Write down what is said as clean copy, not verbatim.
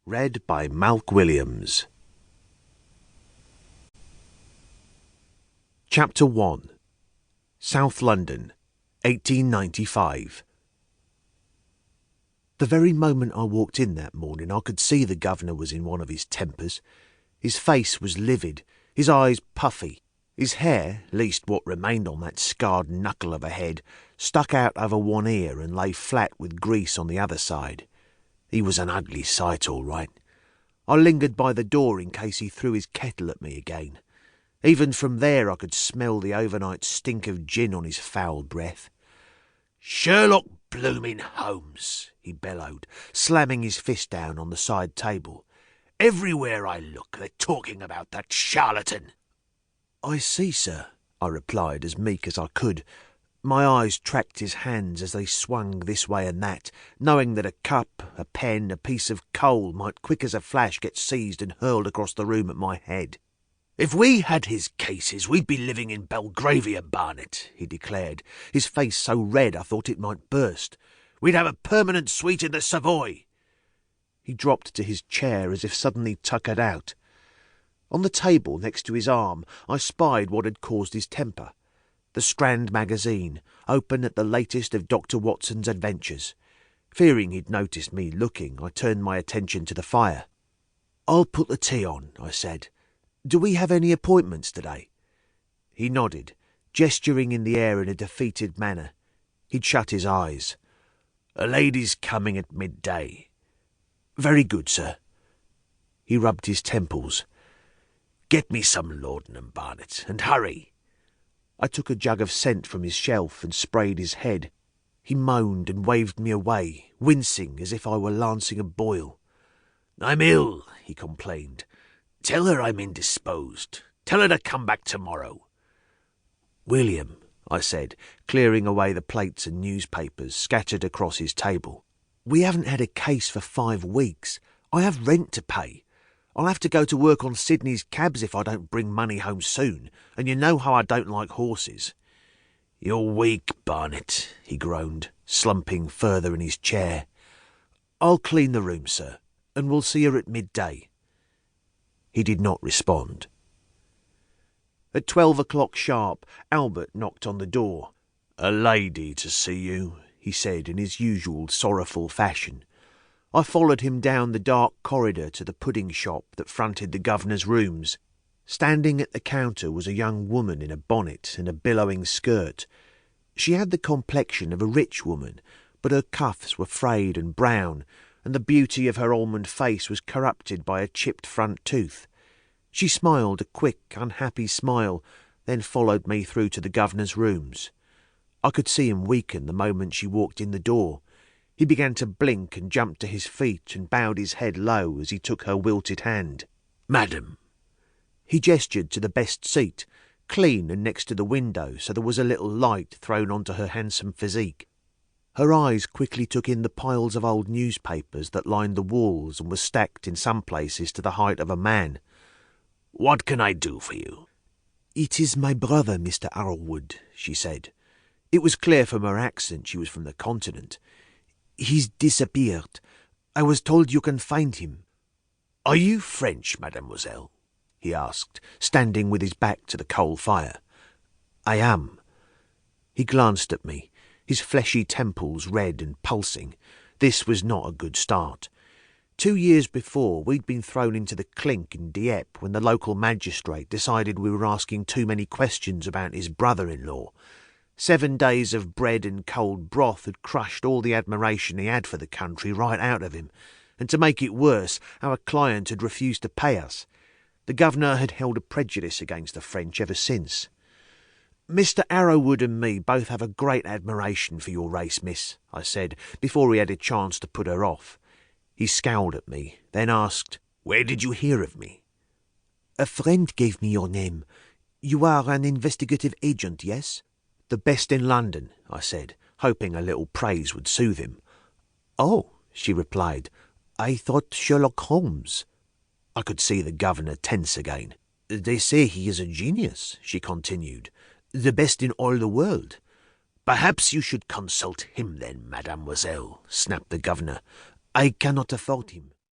Read by Malk Williams. Chapter 1. South London, 1895. The very moment I walked in that morning, I could see the governor was in one of his tempers. His face was livid, his eyes puffy. His hair, least what remained on that scarred knuckle of a head, stuck out over one ear and lay flat with grease on the other side. He was an ugly sight, all right. I lingered by the door in case he threw his kettle at me again. Even from there I could smell the overnight stink of gin on his foul breath. "Sherlock bloomin' Holmes," he bellowed, slamming his fist down on the side table. "Everywhere I look, they're talking about that charlatan." "I see, sir," I replied, as meek as I could. My eyes tracked his hands as they swung this way and that, knowing that a cup, a pen, a piece of coal might quick as a flash get seized and hurled across the room at my head. "If we had his cases, we'd be living in Belgravia, Barnet," he declared, his face so red I thought it might burst. "We'd have a permanent suite in the Savoy." He dropped to his chair as if suddenly tuckered out. On the table next to his arm I spied what had caused his temper. The Strand magazine, open at the latest of Dr. Watson's adventures. Fearing he'd noticed me looking, I turned my attention to the fire. "I'll put the tea on," I said. "Do we have any appointments today?" He nodded, gesturing in the air in a defeated manner. He'd shut his eyes. "A lady's coming at midday." "Very good, sir." He rubbed his temples. "Get me some laudanum, Barnet, and hurry." I took a jug of scent from his shelf and sprayed his head. He moaned and waved me away, wincing as if I were lancing a boil. "I'm ill," he complained. "Tell her I'm indisposed. Tell her to come back tomorrow." "William," I said, clearing away the plates and newspapers scattered across his table. "We haven't had a case for 5 weeks. I have rent to pay. I'll have to go to work on Sydney's cabs if I don't bring money home soon, and you know how I don't like horses." "You're weak, Barnet," he groaned, slumping further in his chair. "I'll clean the room, sir, and we'll see her at midday." He did not respond. At 12 o'clock sharp, Albert knocked on the door. "A lady to see you," he said in his usual sorrowful fashion. I followed him down the dark corridor to the pudding shop that fronted the governor's rooms. Standing at the counter was a young woman in a bonnet and a billowing skirt. She had the complexion of a rich woman, but her cuffs were frayed and brown, and the beauty of her almond face was corrupted by a chipped front tooth. She smiled a quick, unhappy smile, then followed me through to the governor's rooms. I could see him weaken the moment she walked in the door. He began to blink and jumped to his feet and bowed his head low as he took her wilted hand. "Madam." He gestured to the best seat, clean and next to the window, so there was a little light thrown onto her handsome physique. Her eyes quickly took in the piles of old newspapers that lined the walls and were stacked in some places to the height of a man. "What can I do for you?" "It is my brother, Mr. Arrowood," she said. It was clear from her accent she was from the continent. "He's disappeared. I was told you can find him." "Are you French, mademoiselle?" he asked, standing with his back to the coal fire. "I am." He glanced at me, his fleshy temples red and pulsing. This was not a good start. 2 years before, we'd been thrown into the clink in Dieppe when the local magistrate decided we were asking too many questions about his brother-in-law. 7 days of bread and cold broth had crushed all the admiration he had for the country right out of him, and to make it worse, our client had refused to pay us. The governor had held a prejudice against the French ever since. "Mr. Arrowood and me both have a great admiration for your race, miss," I said, before he had a chance to put her off. He scowled at me, then asked, "Where did you hear of me?" "A friend gave me your name. You are an investigative agent, yes?" "The best in London," I said, hoping a little praise would soothe him. "Oh," she replied, "I thought Sherlock Holmes." I could see the governor tense again. "They say he is a genius," she continued. "The best in all the world." "Perhaps you should consult him then, mademoiselle," snapped the governor. "I cannot afford him."